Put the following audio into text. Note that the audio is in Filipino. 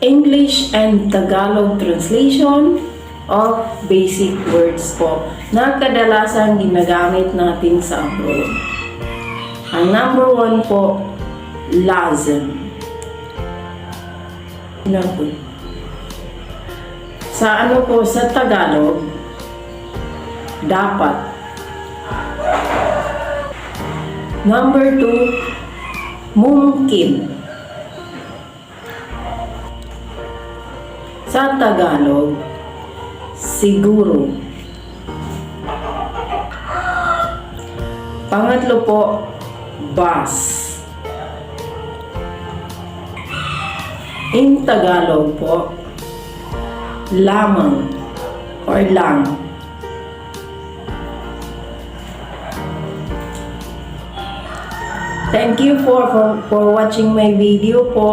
English and Tagalog translation of basic words po na kadalasan ginagamit natin sa abroad. Ang number 1 po, lazim. Sa sa Tagalog, dapat. Number 2, mungkin. Sa Tagalog, siguro. Pangatlo po, bus. In Tagalog po, lamang or lang. Thank you for watching my video po.